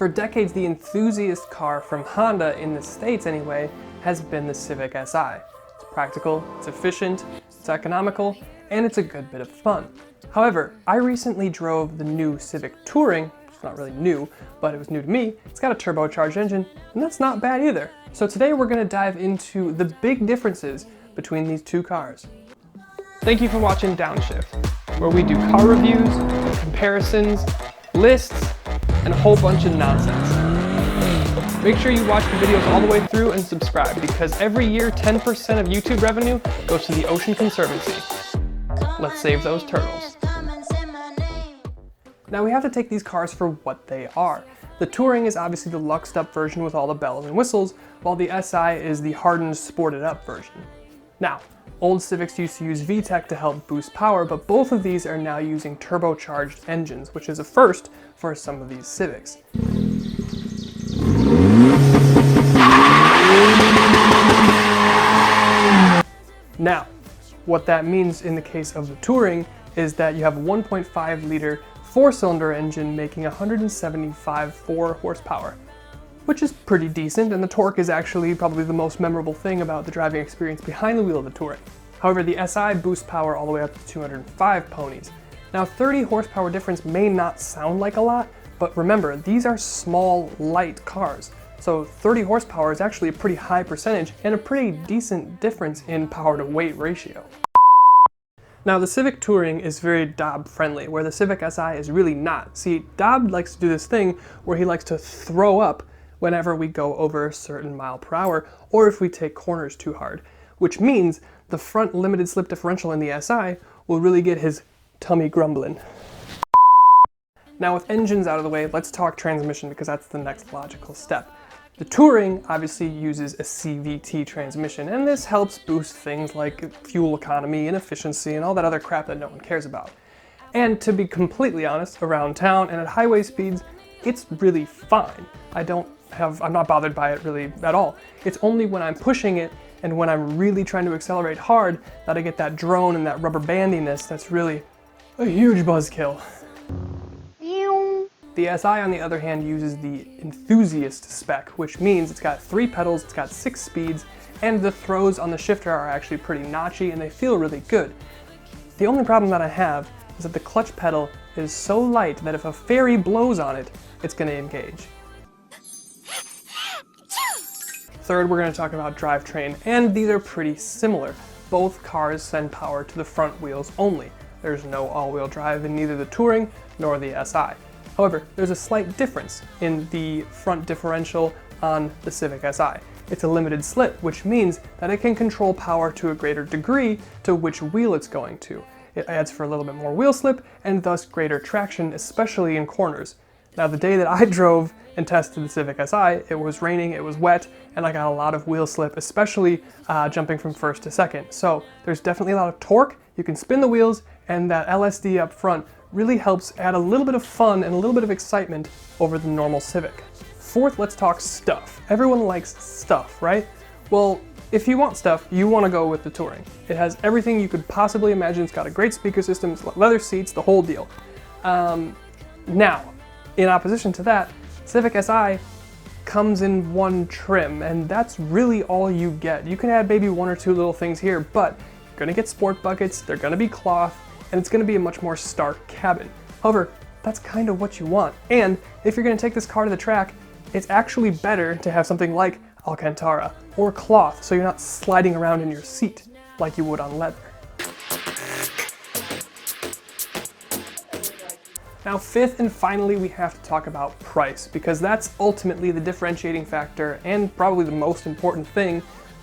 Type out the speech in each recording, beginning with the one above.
For decades, the enthusiast car from Honda, in the States anyway, has been the Civic Si. It's practical, it's efficient, it's economical, and it's a good bit of fun. However, I recently drove the new Civic Touring. It's not really new, but it was new to me. It's got a turbocharged engine, and that's not bad either. So today we're going to dive into the big differences between these two cars. Thank you for watching Downshift, where we do car reviews, comparisons, lists, and a whole bunch of nonsense. Make sure you watch the videos all the way through and subscribe, because every year 10% of YouTube revenue goes to the Ocean Conservancy. Let's save those turtles. Now we have to take these cars for what they are. The Touring is obviously the luxed up version with all the bells and whistles, while the Si is the hardened, sported up version. Now, old Civics used to use VTEC to help boost power, but both of these are now using turbocharged engines, which is a first for some of these Civics. Now, what that means in the case of the Touring is that you have a 1.5 liter 4-cylinder engine making 175 horsepower, which is pretty decent, and the torque is actually probably the most memorable thing about the driving experience behind the wheel of the Touring. However, the Si boosts power all the way up to 205 ponies. Now, 30 horsepower difference may not sound like a lot, but remember, these are small, light cars. So 30 horsepower is actually a pretty high percentage and a pretty decent difference in power to weight ratio. Now, the Civic Touring is very Dob friendly, where the Civic Si is really not. See, Dob likes to do this thing where he likes to throw up whenever we go over a certain mile per hour, or if we take corners too hard, which means the front limited slip differential in the Si will really get his tummy grumbling. Now, with engines out of the way, let's talk transmission, because that's the next logical step. The Touring obviously uses a Cvt transmission, and this helps boost things like fuel economy and efficiency and all that other crap that no one cares about. And to be completely honest, around town and at highway speeds, it's really fine. I'm not bothered by it really at all. It's only when I'm pushing it and when I'm really trying to accelerate hard that I get that drone and that rubber bandiness that's really a huge buzzkill. The Si, on the other hand, uses the enthusiast spec, which means it's got 3 pedals, it's got 6 speeds, and the throws on the shifter are actually pretty notchy and they feel really good. The only problem that I have is that the clutch pedal is so light that if a fairy blows on it, it's going to engage. Third, we're going to talk about drivetrain, and these are pretty similar. Both cars send power to the front wheels only. There's no all-wheel drive in neither the Touring nor the Si. However, there's a slight difference in the front differential on the Civic Si. It's a limited slip, which means that it can control power to a greater degree to which wheel it's going to. It adds for a little bit more wheel slip and thus greater traction, especially in corners. Now, the day that I drove and tested the Civic Si, it was raining, it was wet, and I got a lot of wheel slip, especially jumping from first to second. So there's definitely a lot of torque, you can spin the wheels, and that LSD up front really helps add a little bit of fun and a little bit of excitement over the normal Civic. Fourth, let's talk stuff. Everyone likes stuff, right? Well, if you want stuff, you want to go with the Touring. It has everything you could possibly imagine. It's got a great speaker system, leather seats, the whole deal. Now, in opposition to that, Civic Si comes in one trim, and that's really all you get. You can add maybe 1 or 2 little things here, but you're gonna get sport buckets, they're gonna be cloth, and it's gonna be a much more stark cabin. However, that's kind of what you want. And if you're gonna take this car to the track, it's actually better to have something like Alcantara or cloth, so you're not sliding around in your seat like you would on leather. Now, fifth and finally, we have to talk about price, because that's ultimately the differentiating factor and probably the most important thing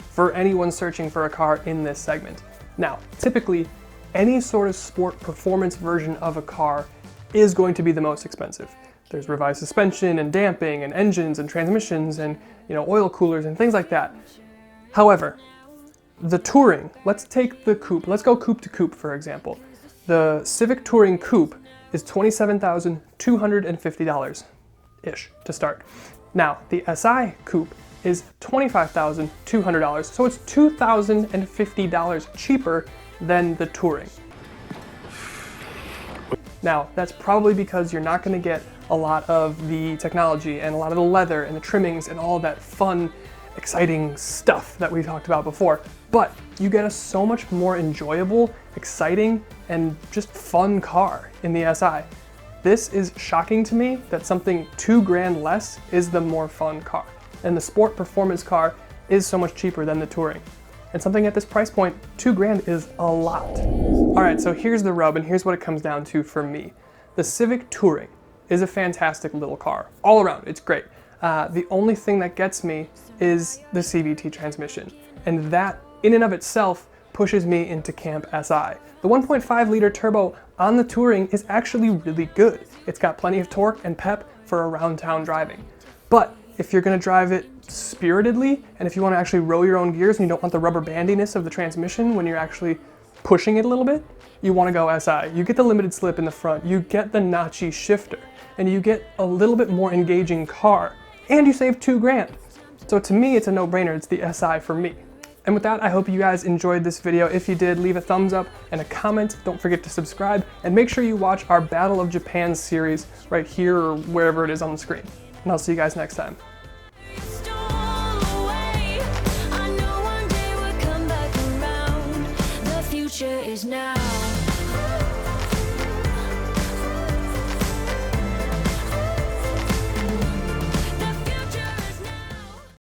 for anyone searching for a car in this segment. Now, typically, any sort of sport performance version of a car is going to be the most expensive. There's revised suspension and damping and engines and transmissions and oil coolers and things like that. However, the Touring, let's take the coupe. Let's go coupe to coupe, for example. The Civic Touring coupe is $27,250-ish to start. Now, the Si coupe is $25,200, so it's $2,050 cheaper than the Touring. Now, that's probably because you're not going to get a lot of the technology and a lot of the leather and the trimmings and all that fun, exciting stuff that we talked about before. But you get a so much more enjoyable, exciting, and just fun car in the SI. This is shocking to me that something $2,000 less is the more fun car. And the sport performance car is so much cheaper than the touring. And something at this price point, $2,000 is a lot. All right, so here's the rub, and here's what it comes down to for me. The Civic Touring is a fantastic little car. All around, it's great. The only thing that gets me is the Cvt transmission. And that, in and of itself, pushes me into Camp SI. The 1.5 liter turbo on the Touring is actually really good. It's got plenty of torque and pep for around town driving. But if you're gonna drive it spiritedly, and if you wanna actually roll your own gears and you don't want the rubber bandiness of the transmission when you're actually pushing it a little bit, you wanna go SI. You get the limited slip in the front, you get the notchy shifter, and you get a little bit more engaging car, and you save $2,000. So to me, it's a no-brainer. It's the SI for me. And with that, I hope you guys enjoyed this video. If you did, leave a thumbs up and a comment. Don't forget to subscribe, and make sure you watch our Battle of Japan series right here or wherever it is on the screen. And I'll see you guys next time. Is now.